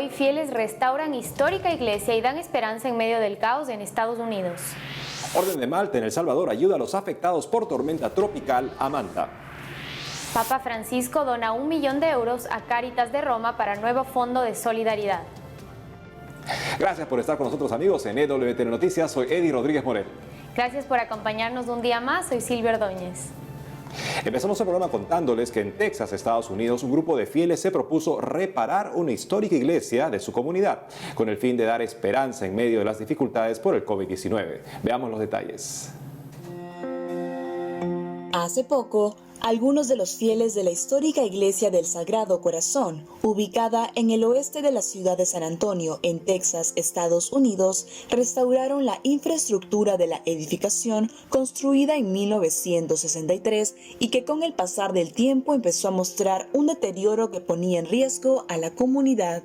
hoy, fieles restauran histórica iglesia y dan esperanza en medio del caos en Estados Unidos. Orden de Malta en El Salvador ayuda a los afectados por tormenta tropical Amanda. Papa Francisco dona 1 millón de euros a Cáritas de Roma para nuevo fondo de solidaridad. Gracias por estar con nosotros, amigos, en EWTN Noticias. Soy Eddie Rodríguez Morel. Gracias por acompañarnos un día más. Soy Silvia Ordóñez. Empezamos el programa contándoles que en Texas, Estados Unidos, un grupo de fieles se propuso reparar una histórica iglesia de su comunidad, con el fin de dar esperanza en medio de las dificultades por el COVID-19. Veamos los detalles. Hace poco, algunos de los fieles de la histórica Iglesia del Sagrado Corazón, ubicada en el oeste de la ciudad de San Antonio, en Texas, Estados Unidos, restauraron la infraestructura de la edificación construida en 1963 y que con el pasar del tiempo empezó a mostrar un deterioro que ponía en riesgo a la comunidad.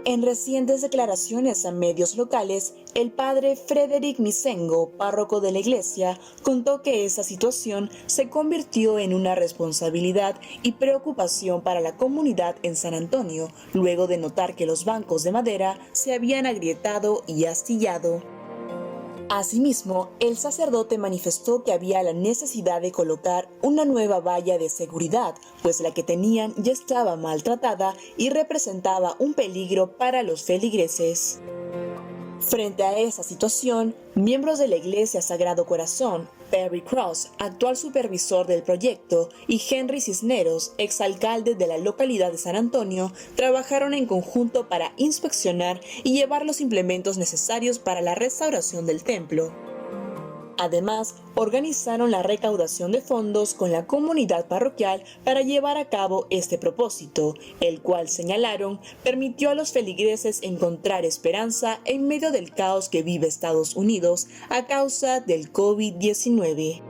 En recientes declaraciones a medios locales, el padre Frederick Misengo, párroco de la iglesia, contó que esa situación se convirtió en una responsabilidad y preocupación para la comunidad en San Antonio, luego de notar que los bancos de madera se habían agrietado y astillado. Asimismo, el sacerdote manifestó que había la necesidad de colocar una nueva valla de seguridad, pues la que tenían ya estaba maltratada y representaba un peligro para los feligreses. Frente a esa situación, miembros de la Iglesia Sagrado Corazón, Perry Cross, actual supervisor del proyecto, y Henry Cisneros, exalcalde de la localidad de San Antonio, trabajaron en conjunto para inspeccionar y llevar los implementos necesarios para la restauración del templo. Además, organizaron la recaudación de fondos con la comunidad parroquial para llevar a cabo este propósito, el cual, señalaron, permitió a los feligreses encontrar esperanza en medio del caos que vive Estados Unidos a causa del COVID-19.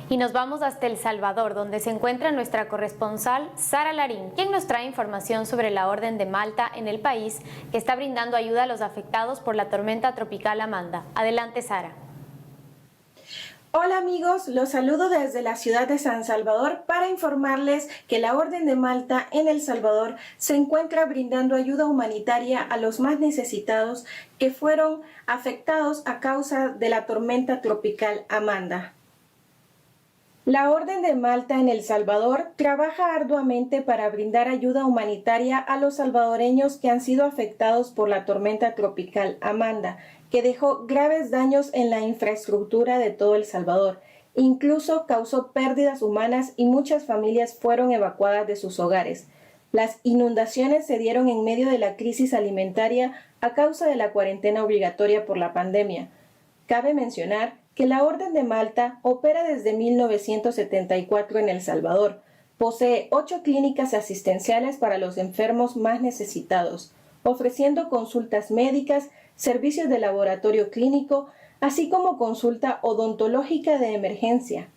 Y nos vamos hasta El Salvador, donde se encuentra nuestra corresponsal Sara Larín, quien nos trae información sobre la Orden de Malta en el país, que está brindando ayuda a los afectados por la tormenta tropical Amanda. Adelante, Sara. Hola amigos, los saludo desde la ciudad de San Salvador para informarles que la Orden de Malta en El Salvador se encuentra brindando ayuda humanitaria a los más necesitados que fueron afectados a causa de la tormenta tropical Amanda. La Orden de Malta en El Salvador trabaja arduamente para brindar ayuda humanitaria a los salvadoreños que han sido afectados por la tormenta tropical Amanda, que dejó graves daños en la infraestructura de todo El Salvador. Incluso causó pérdidas humanas y muchas familias fueron evacuadas de sus hogares. Las inundaciones se dieron en medio de la crisis alimentaria a causa de la cuarentena obligatoria por la pandemia. Cabe mencionar que la Orden de Malta opera desde 1974 en El Salvador. Posee 8 clínicas asistenciales para los enfermos más necesitados, ofreciendo consultas médicas, servicios de laboratorio clínico, así como consulta odontológica de emergencia.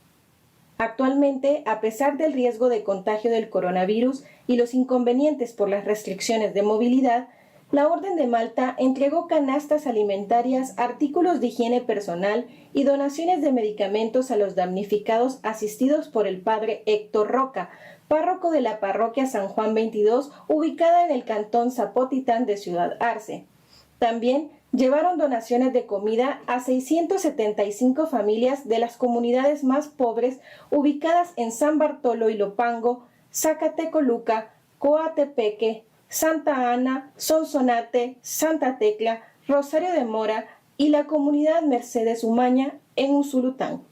Actualmente, a pesar del riesgo de contagio del coronavirus y los inconvenientes por las restricciones de movilidad, la Orden de Malta entregó canastas alimentarias, artículos de higiene personal y donaciones de medicamentos a los damnificados asistidos por el padre Héctor Roca, párroco de la parroquia San Juan 22, ubicada en el cantón Zapotitlán de Ciudad Arce. También llevaron donaciones de comida a 675 familias de las comunidades más pobres ubicadas en San Bartolo y Lopango, Zacatecoluca, Coatepeque, Santa Ana, Sonsonate, Santa Tecla, Rosario de Mora y la comunidad Mercedes Umaña en Usulután.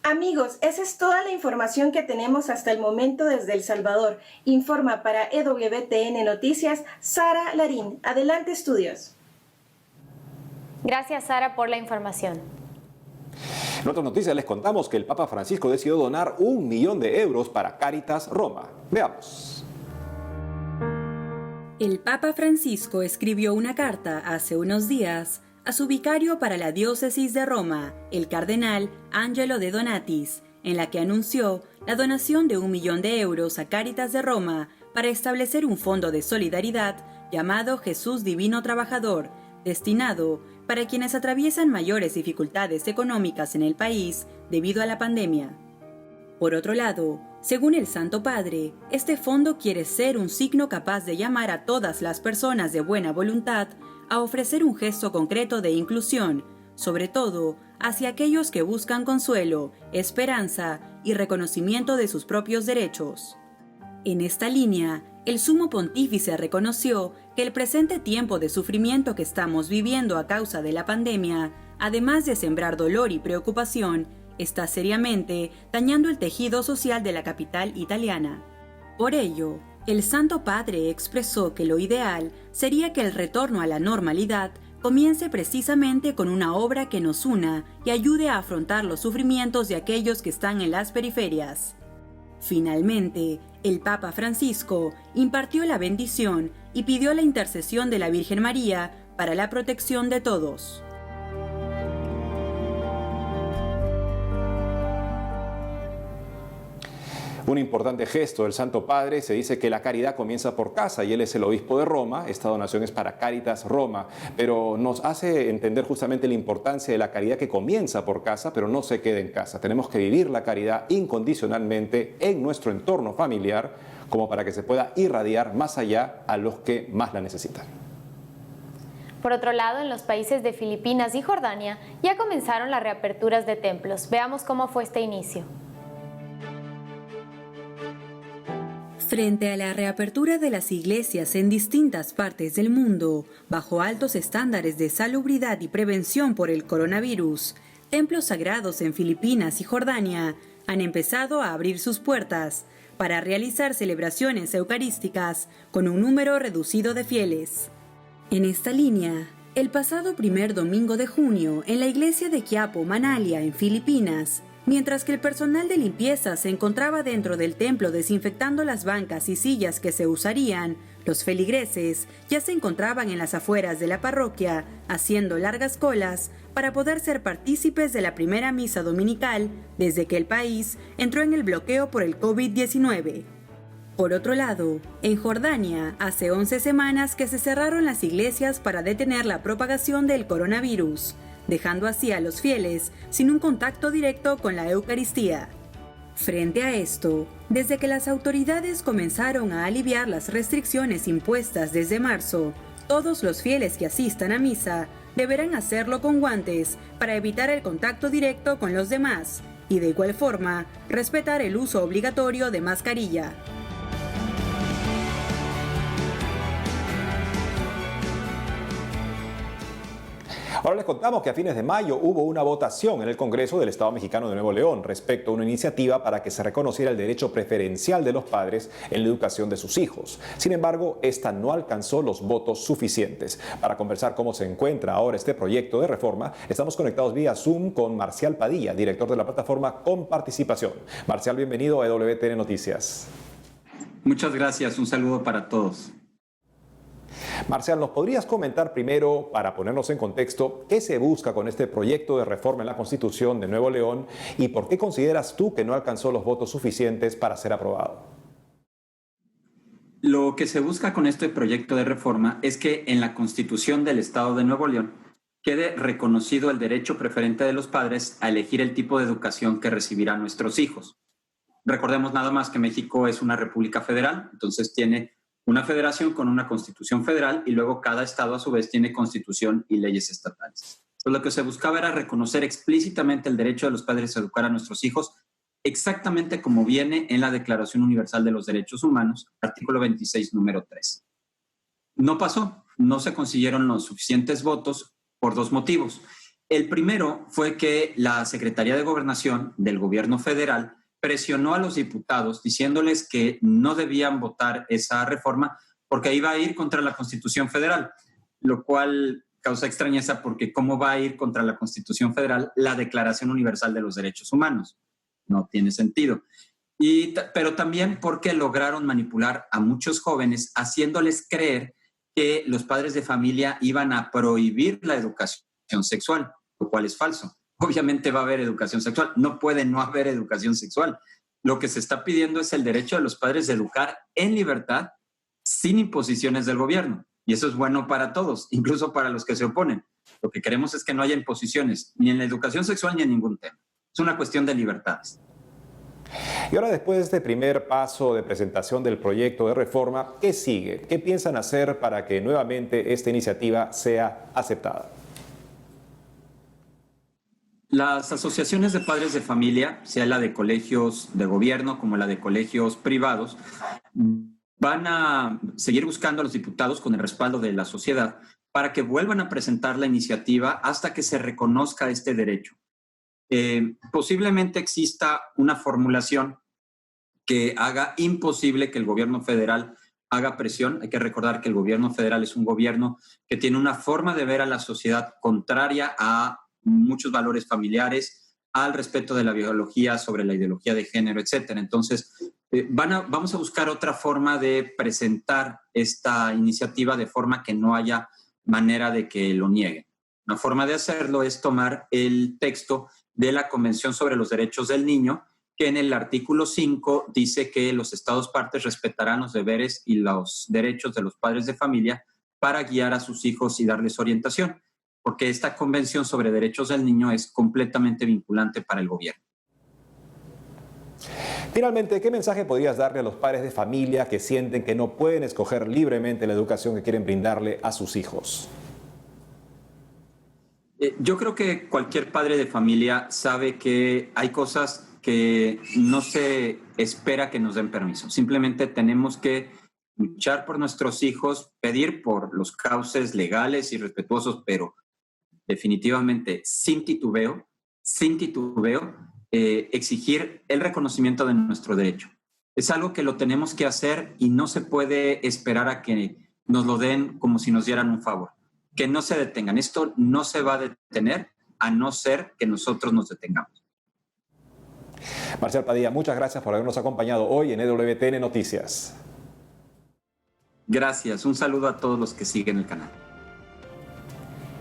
Amigos, esa es toda la información que tenemos hasta el momento desde El Salvador. Informa para EWTN Noticias, Sara Larín. Adelante, estudios. Gracias, Sara, por la información. En otras noticias les contamos que el Papa Francisco decidió donar 1 millón de euros para Cáritas Roma. Veamos. El Papa Francisco escribió una carta hace unos días a su vicario para la diócesis de Roma, el cardenal Angelo de Donatis, en la que anunció la donación de 1 millón de euros a Cáritas de Roma para establecer un fondo de solidaridad llamado Jesús Divino Trabajador, destinado para quienes atraviesan mayores dificultades económicas en el país debido a la pandemia. Por otro lado, según el Santo Padre, este fondo quiere ser un signo capaz de llamar a todas las personas de buena voluntad a ofrecer un gesto concreto de inclusión, sobre todo hacia aquellos que buscan consuelo, esperanza y reconocimiento de sus propios derechos. En esta línea, el Sumo Pontífice reconoció que el presente tiempo de sufrimiento que estamos viviendo a causa de la pandemia, además de sembrar dolor y preocupación, está seriamente dañando el tejido social de la capital italiana. Por ello, el Santo Padre expresó que lo ideal sería que el retorno a la normalidad comience precisamente con una obra que nos una y ayude a afrontar los sufrimientos de aquellos que están en las periferias. Finalmente, el Papa Francisco impartió la bendición y pidió la intercesión de la Virgen María para la protección de todos. Un importante gesto del Santo Padre, se dice que la caridad comienza por casa y él es el obispo de Roma. Esta donación es para Cáritas Roma, pero nos hace entender justamente la importancia de la caridad que comienza por casa, pero no se queda en casa. Tenemos que vivir la caridad incondicionalmente en nuestro entorno familiar, como para que se pueda irradiar más allá a los que más la necesitan. Por otro lado, en los países de Filipinas y Jordania ya comenzaron las reaperturas de templos. Veamos cómo fue este inicio. Frente a la reapertura de las iglesias en distintas partes del mundo, bajo altos estándares de salubridad y prevención por el coronavirus, templos sagrados en Filipinas y Jordania han empezado a abrir sus puertas para realizar celebraciones eucarísticas con un número reducido de fieles. En esta línea, el pasado primer domingo de junio, en la iglesia de Quiapo, Manala, en Filipinas, mientras que el personal de limpieza se encontraba dentro del templo desinfectando las bancas y sillas que se usarían, los feligreses ya se encontraban en las afueras de la parroquia, haciendo largas colas para poder ser partícipes de la primera misa dominical desde que el país entró en el bloqueo por el COVID-19. Por otro lado, en Jordania, hace 11 semanas que se cerraron las iglesias para detener la propagación del coronavirus, dejando así a los fieles sin un contacto directo con la Eucaristía. Frente a esto, desde que las autoridades comenzaron a aliviar las restricciones impuestas desde marzo, todos los fieles que asistan a misa deberán hacerlo con guantes para evitar el contacto directo con los demás y de igual forma respetar el uso obligatorio de mascarilla. Ahora les contamos que a fines de mayo hubo una votación en el Congreso del Estado Mexicano de Nuevo León respecto a una iniciativa para que se reconociera el derecho preferencial de los padres en la educación de sus hijos. Sin embargo, esta no alcanzó los votos suficientes. Para conversar cómo se encuentra ahora este proyecto de reforma, estamos conectados vía Zoom con Marcial Padilla, director de la plataforma Con Participación. Marcial, bienvenido a EWTN Noticias. Muchas gracias, un saludo para todos. Marcial, ¿nos podrías comentar primero, para ponernos en contexto, qué se busca con este proyecto de reforma en la Constitución de Nuevo León y por qué consideras tú que no alcanzó los votos suficientes para ser aprobado? Lo que se busca con este proyecto de reforma es que en la Constitución del Estado de Nuevo León quede reconocido el derecho preferente de los padres a elegir el tipo de educación que recibirán nuestros hijos. Recordemos nada más que México es una república federal, entonces tiene una federación con una constitución federal y luego cada estado a su vez tiene constitución y leyes estatales. Entonces, lo que se buscaba era reconocer explícitamente el derecho de los padres a educar a nuestros hijos exactamente como viene en la Declaración Universal de los Derechos Humanos, artículo 26, número 3. No pasó, no se consiguieron los suficientes votos por dos motivos. El primero fue que la Secretaría de Gobernación del gobierno federal presionó a los diputados diciéndoles que no debían votar esa reforma porque iba a ir contra la Constitución Federal, lo cual causa extrañeza porque ¿cómo va a ir contra la Constitución Federal la Declaración Universal de los Derechos Humanos? No tiene sentido. Pero también porque lograron manipular a muchos jóvenes haciéndoles creer que los padres de familia iban a prohibir la educación sexual, lo cual es falso. Obviamente va a haber educación sexual, no puede no haber educación sexual. Lo que se está pidiendo es el derecho de los padres de educar en libertad sin imposiciones del gobierno. Y eso es bueno para todos, incluso para los que se oponen. Lo que queremos es que no haya imposiciones, ni en la educación sexual ni en ningún tema. Es una cuestión de libertades. Y ahora, después de este primer paso de presentación del proyecto de reforma, ¿qué sigue? ¿Qué piensan hacer para que nuevamente esta iniciativa sea aceptada? Las asociaciones de padres de familia, sea la de colegios de gobierno como la de colegios privados, van a seguir buscando a los diputados con el respaldo de la sociedad para que vuelvan a presentar la iniciativa hasta que se reconozca este derecho. Posiblemente exista una formulación que haga imposible que el gobierno federal haga presión. Hay que recordar que el gobierno federal es un gobierno que tiene una forma de ver a la sociedad contraria a muchos valores familiares, al respeto de la biología, sobre la ideología de género, etcétera. Entonces, vamos a buscar otra forma de presentar esta iniciativa de forma que no haya manera de que lo nieguen. Una forma de hacerlo es tomar el texto de la Convención sobre los Derechos del Niño, que en el artículo 5 dice que los Estados partes respetarán los deberes y los derechos de los padres de familia para guiar a sus hijos y darles orientación, porque esta Convención sobre Derechos del Niño es completamente vinculante para el gobierno. Finalmente, ¿qué mensaje podrías darle a los padres de familia que sienten que no pueden escoger libremente la educación que quieren brindarle a sus hijos? Yo creo que cualquier padre de familia sabe que hay cosas que no se espera que nos den permiso. Simplemente tenemos que luchar por nuestros hijos, pedir por los cauces legales y respetuosos, pero definitivamente sin titubeo, exigir el reconocimiento de nuestro derecho. Es algo que lo tenemos que hacer y no se puede esperar a que nos lo den como si nos dieran un favor. Que no se detengan. Esto no se va a detener a no ser que nosotros nos detengamos. Marcial Padilla, muchas gracias por habernos acompañado hoy en EWTN Noticias. Gracias. Un saludo a todos los que siguen el canal.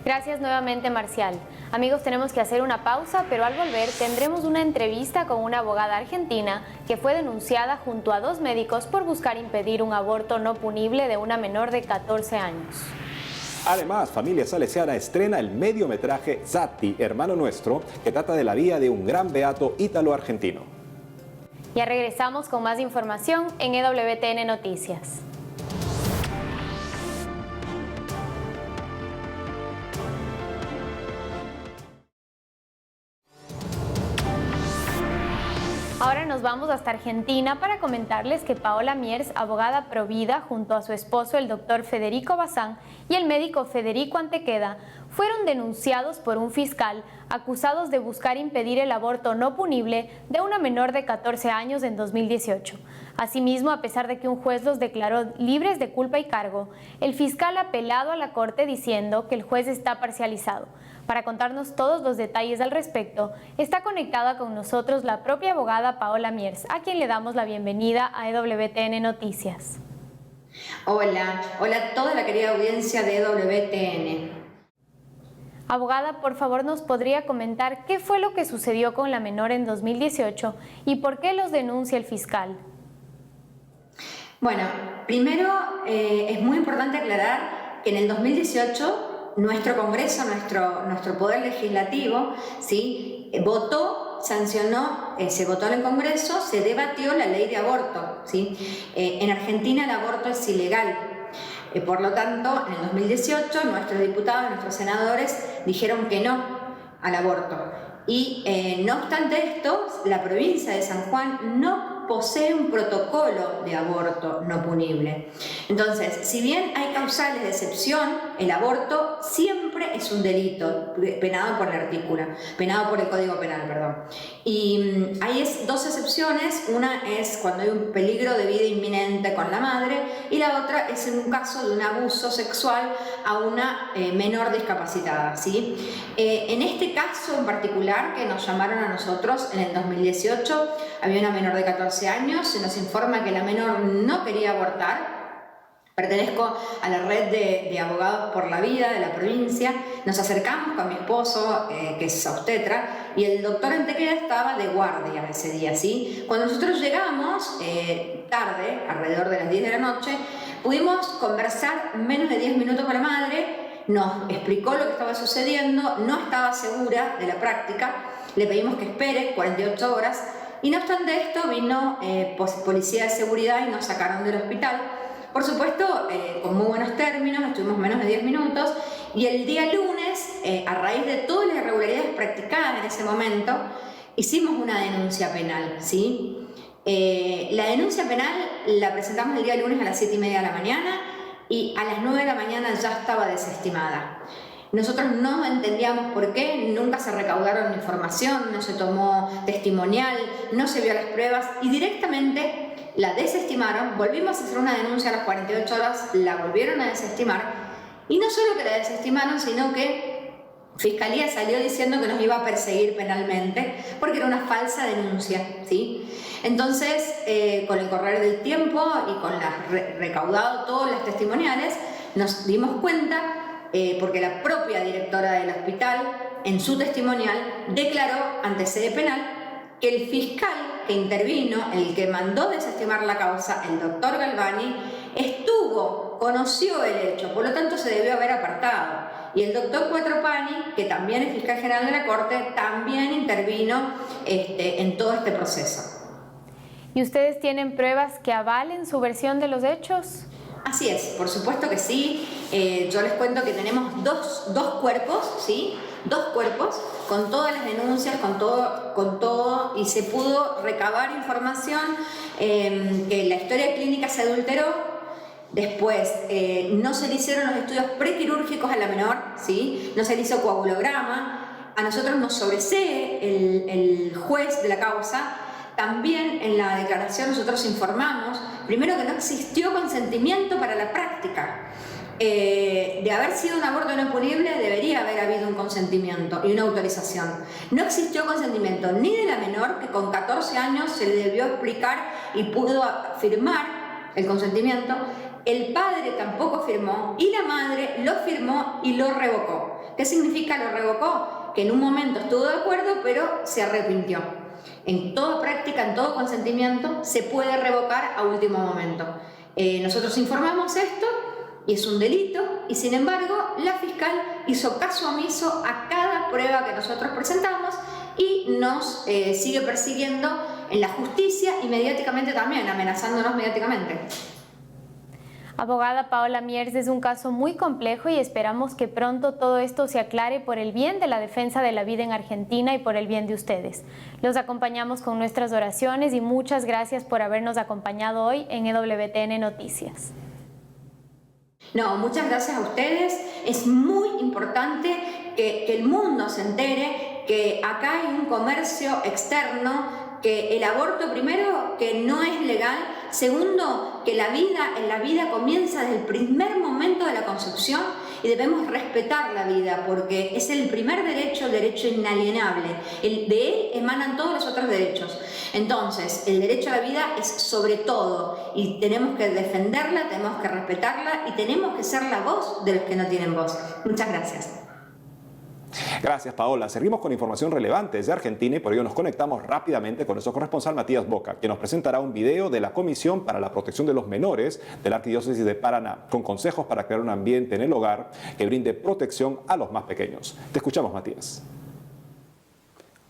Gracias nuevamente, Marcial. Amigos, tenemos que hacer una pausa, pero al volver tendremos una entrevista con una abogada argentina que fue denunciada junto a 2 médicos por buscar impedir un aborto no punible de una menor de 14 años. Además, Familia Salesiana estrena el mediometraje Zatti, Hermano Nuestro, que trata de la vida de un gran beato ítalo-argentino. Ya regresamos con más información en EWTN Noticias. Ahora nos vamos hasta Argentina para comentarles que Paola Miers, abogada provida, junto a su esposo, el doctor Federico Bazán, y el médico Federico Antequeda, fueron denunciados por un fiscal acusados de buscar impedir el aborto no punible de una menor de 14 años en 2018. Asimismo, a pesar de que un juez los declaró libres de culpa y cargo, el fiscal ha apelado a la Corte diciendo que el juez está parcializado. Para contarnos todos los detalles al respecto, está conectada con nosotros la propia abogada Paola Miers, a quien le damos la bienvenida a EWTN Noticias. Hola a toda la querida audiencia de EWTN. Abogada, por favor, ¿nos podría comentar qué fue lo que sucedió con la menor en 2018 y por qué los denuncia el fiscal? Bueno, primero es muy importante aclarar que en el 2018 nuestro Congreso, nuestro Poder Legislativo, ¿sí?, votó, sancionó, se votó en el Congreso, se debatió la ley de aborto, ¿sí? En Argentina el aborto es ilegal. Por lo tanto, en el 2018 nuestros diputados, nuestros senadores dijeron que no al aborto. Y no obstante esto, la provincia de San Juan no posee un protocolo de aborto no punible. Entonces, si bien hay causales de excepción, el aborto siempre es un delito penado por el Código Penal, perdón. Y hay 2 excepciones. Una es cuando hay un peligro de vida inminente con la madre y la otra es en un caso de un abuso sexual a una menor discapacitada, ¿sí? En este caso en particular que nos llamaron a nosotros en el 2018, había una menor de 14 años, se nos informa que la menor no quería abortar. Pertenezco a la red de abogados por la vida de la provincia. Nos acercamos con mi esposo, que es obstetra, y el doctor Antequeda estaba de guardia ese día, ¿sí? Cuando nosotros llegamos, tarde, alrededor de las 10 de la noche, pudimos conversar menos de 10 minutos con la madre. nos explicó lo que estaba sucediendo, no estaba segura de la práctica, le pedimos que espere 48 horas y no obstante esto vino policía de seguridad y nos sacaron del hospital. Por supuesto, con muy buenos términos, estuvimos menos de 10 minutos y el día lunes, a raíz de todas las irregularidades practicadas en ese momento, hicimos una denuncia penal, ¿sí? La denuncia penal la presentamos el día lunes a las 7:30 de la mañana y a las 9 de la mañana ya estaba desestimada. Nosotros no entendíamos por qué, nunca se recaudaron información, no se tomó testimonial, no se vio las pruebas y directamente la desestimaron. Volvimos a hacer una denuncia a las 48 horas, la volvieron a desestimar y no solo que la desestimaron, sino que Fiscalía salió diciendo que nos iba a perseguir penalmente porque era una falsa denuncia, ¿sí? Entonces, con el correr del tiempo y con recaudado todas las testimoniales, nos dimos cuenta, porque la propia directora del hospital, en su testimonial, declaró ante sede penal que el fiscal que intervino, el que mandó desestimar la causa, el doctor Galvani, conoció el hecho, por lo tanto se debió haber apartado. Y el doctor Quattrapani, que también es fiscal general de la Corte, también intervino en todo este proceso. ¿Y ustedes tienen pruebas que avalen su versión de los hechos? Así es, por supuesto que sí. Yo les cuento que tenemos dos cuerpos, ¿sí? Dos cuerpos, con todas las denuncias, con todo, y se pudo recabar información, que la historia clínica se adulteró. Después, no se le hicieron los estudios prequirúrgicos a la menor, ¿sí? No se le hizo coagulograma. A nosotros nos sobresee el juez de la causa. También en la declaración nosotros informamos, primero, que no existió consentimiento para la práctica. De haber sido un aborto no punible, debería haber habido un consentimiento y una autorización. No existió consentimiento ni de la menor, que con 14 años se le debió explicar y pudo firmar el consentimiento. El padre tampoco firmó y la madre lo firmó y lo revocó. ¿Qué significa lo revocó? Que en un momento estuvo de acuerdo, pero se arrepintió. En toda práctica, en todo consentimiento, se puede revocar a último momento. Nosotros informamos esto y es un delito, y sin embargo la fiscal hizo caso omiso a cada prueba que nosotros presentamos y nos sigue persiguiendo en la justicia y mediáticamente también, amenazándonos mediáticamente. Abogada Paola Miers, es un caso muy complejo y esperamos que pronto todo esto se aclare por el bien de la defensa de la vida en Argentina y por el bien de ustedes. Los acompañamos con nuestras oraciones y muchas gracias por habernos acompañado hoy en EWTN Noticias. No, muchas gracias a ustedes. Es muy importante que el mundo se entere que acá hay un comercio externo, que el aborto, primero, que no es legal, segundo, que en la vida comienza desde el primer momento de la concepción y debemos respetar la vida porque es el primer derecho, el derecho inalienable. De él emanan todos los otros derechos. Entonces, el derecho a la vida es sobre todo y tenemos que defenderla, tenemos que respetarla y tenemos que ser la voz de los que no tienen voz. Muchas gracias. Gracias, Paola. Seguimos con información relevante desde Argentina y por ello nos conectamos rápidamente con nuestro corresponsal Matías Boca, quien nos presentará un video de la Comisión para la Protección de los Menores de la Arquidiócesis de Paraná, con consejos para crear un ambiente en el hogar que brinde protección a los más pequeños. Te escuchamos, Matías.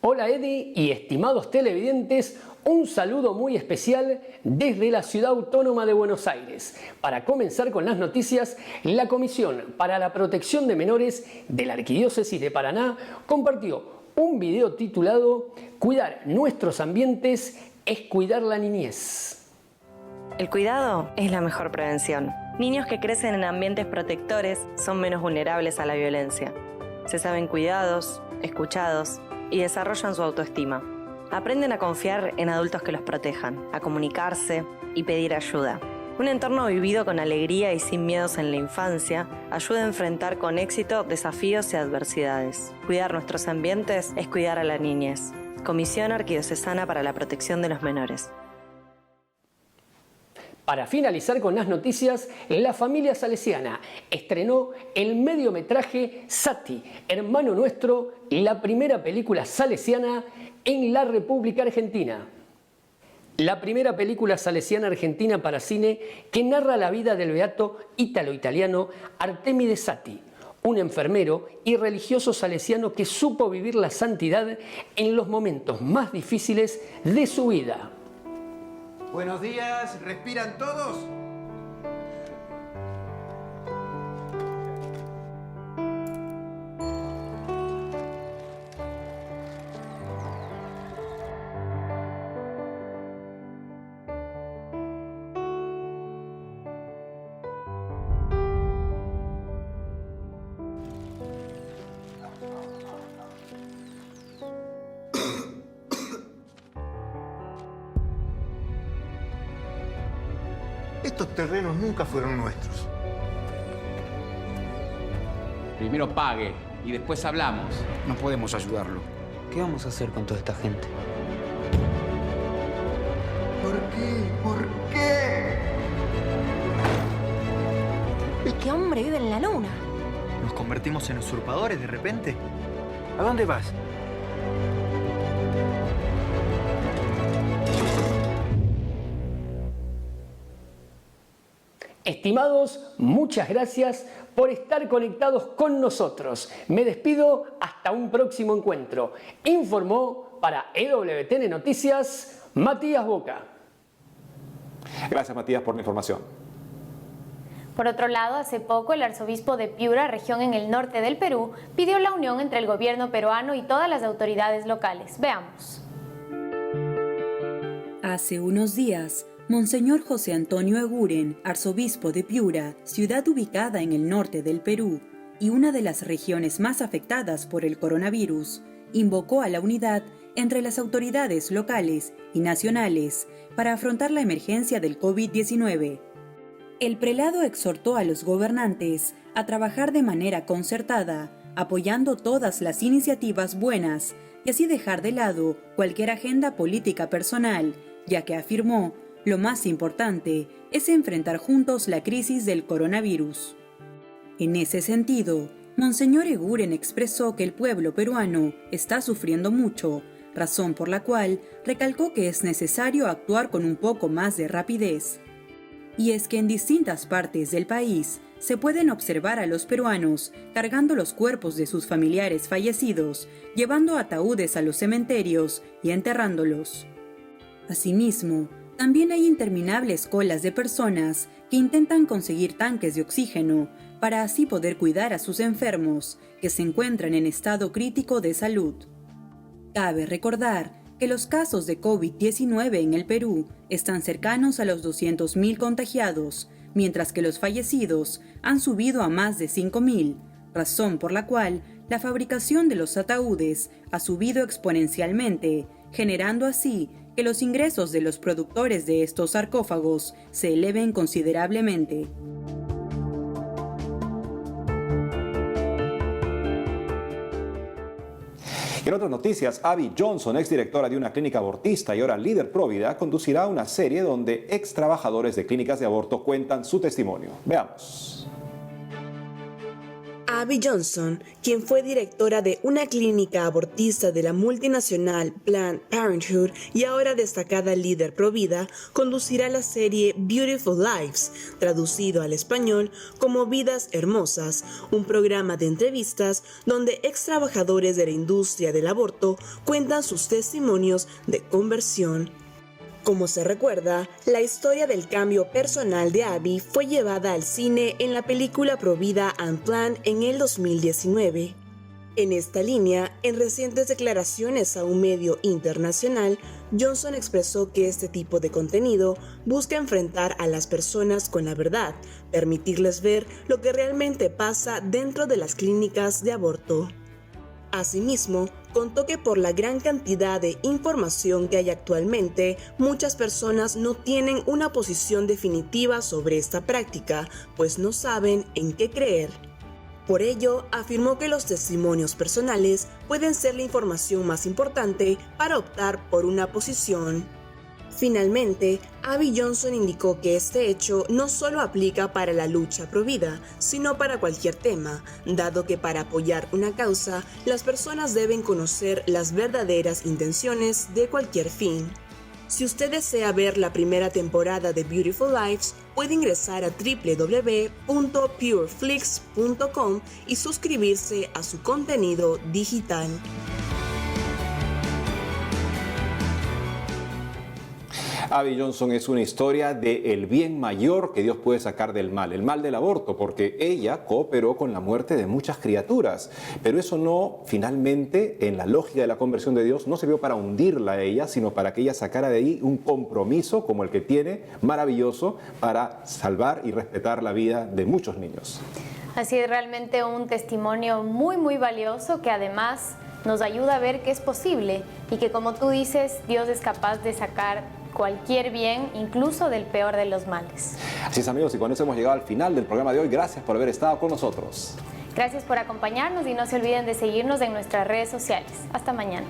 Hola, Eddie y estimados televidentes, un saludo muy especial desde la Ciudad Autónoma de Buenos Aires. Para comenzar con las noticias, la Comisión para la Protección de Menores de la Arquidiócesis de Paraná compartió un video titulado "Cuidar nuestros ambientes es cuidar la niñez". El cuidado es la mejor prevención. Niños que crecen en ambientes protectores son menos vulnerables a la violencia. Se saben cuidados, escuchados y desarrollan su autoestima. Aprenden a confiar en adultos que los protejan, a comunicarse y pedir ayuda. Un entorno vivido con alegría y sin miedos en la infancia ayuda a enfrentar con éxito desafíos y adversidades. Cuidar nuestros ambientes es cuidar a la niñez. Comisión Arquidiocesana para la Protección de los Menores. Para finalizar con las noticias, la familia salesiana estrenó el mediometraje Sati, Hermano Nuestro, la primera película salesiana en la República Argentina. La primera película salesiana argentina para cine que narra la vida del beato ítalo-italiano Artemide Sati, un enfermero y religioso salesiano que supo vivir la santidad en los momentos más difíciles de su vida. Buenos días, ¿respiran todos? Estos terrenos nunca fueron nuestros. Primero pague y después hablamos. No podemos ayudarlo. ¿Qué vamos a hacer con toda esta gente? ¿Por qué? ¿Por qué? Este hombre vive en la luna. ¿Nos convertimos en usurpadores de repente? ¿A dónde vas? Estimados, muchas gracias por estar conectados con nosotros. Me despido hasta un próximo encuentro. Informó para EWTN Noticias, Matías Boca. Gracias, Matías, por la información. Por otro lado, hace poco el arzobispo de Piura, región en el norte del Perú, pidió la unión entre el gobierno peruano y todas las autoridades locales. Veamos. Hace unos días, Monseñor José Antonio Eguren, arzobispo de Piura, ciudad ubicada en el norte del Perú y una de las regiones más afectadas por el coronavirus, invocó a la unidad entre las autoridades locales y nacionales para afrontar la emergencia del COVID-19. El prelado exhortó a los gobernantes a trabajar de manera concertada, apoyando todas las iniciativas buenas y así dejar de lado cualquier agenda política personal, ya que afirmó: lo más importante es enfrentar juntos la crisis del coronavirus. En ese sentido, Monseñor Eguren expresó que el pueblo peruano está sufriendo mucho, razón por la cual recalcó que es necesario actuar con un poco más de rapidez. Y es que en distintas partes del país se pueden observar a los peruanos cargando los cuerpos de sus familiares fallecidos, llevando ataúdes a los cementerios y enterrándolos. Asimismo, también hay interminables colas de personas que intentan conseguir tanques de oxígeno para así poder cuidar a sus enfermos que se encuentran en estado crítico de salud. Cabe recordar que los casos de COVID-19 en el Perú están cercanos a los 200.000 contagiados, mientras que los fallecidos han subido a más de 5.000, razón por la cual la fabricación de los ataúdes ha subido exponencialmente, generando así que los ingresos de los productores de estos sarcófagos se eleven considerablemente. En otras noticias, Abby Johnson, exdirectora de una clínica abortista y ahora líder provida, conducirá una serie donde ex trabajadores de clínicas de aborto cuentan su testimonio. Veamos. Abby Johnson, quien fue directora de una clínica abortista de la multinacional Planned Parenthood y ahora destacada líder provida, conducirá la serie Beautiful Lives, traducido al español como Vidas Hermosas, un programa de entrevistas donde ex trabajadores de la industria del aborto cuentan sus testimonios de conversión. Como se recuerda, la historia del cambio personal de Abby fue llevada al cine en la película Provida Unplanned en el 2019. En esta línea, en recientes declaraciones a un medio internacional, Johnson expresó que este tipo de contenido busca enfrentar a las personas con la verdad, permitirles ver lo que realmente pasa dentro de las clínicas de aborto. Asimismo, contó que por la gran cantidad de información que hay actualmente, muchas personas no tienen una posición definitiva sobre esta práctica, pues no saben en qué creer. Por ello, afirmó que los testimonios personales pueden ser la información más importante para optar por una posición. Finalmente, Abby Johnson indicó que este hecho no solo aplica para la lucha provida, sino para cualquier tema, dado que para apoyar una causa, las personas deben conocer las verdaderas intenciones de cualquier fin. Si usted desea ver la primera temporada de Beautiful Lives, puede ingresar a www.pureflix.com y suscribirse a su contenido digital. Abby Johnson es una historia del bien mayor que Dios puede sacar del mal, el mal del aborto, porque ella cooperó con la muerte de muchas criaturas. Pero eso no, finalmente, en la lógica de la conversión de Dios, no sirvió para hundirla a ella, sino para que ella sacara de ahí un compromiso como el que tiene, maravilloso, para salvar y respetar la vida de muchos niños. Así es, realmente un testimonio muy, muy valioso que además nos ayuda a ver que es posible y que, como tú dices, Dios es capaz de sacar cualquier bien, incluso del peor de los males. Así es, amigos, y con eso hemos llegado al final del programa de hoy. Gracias por haber estado con nosotros. Gracias por acompañarnos y no se olviden de seguirnos en nuestras redes sociales. Hasta mañana.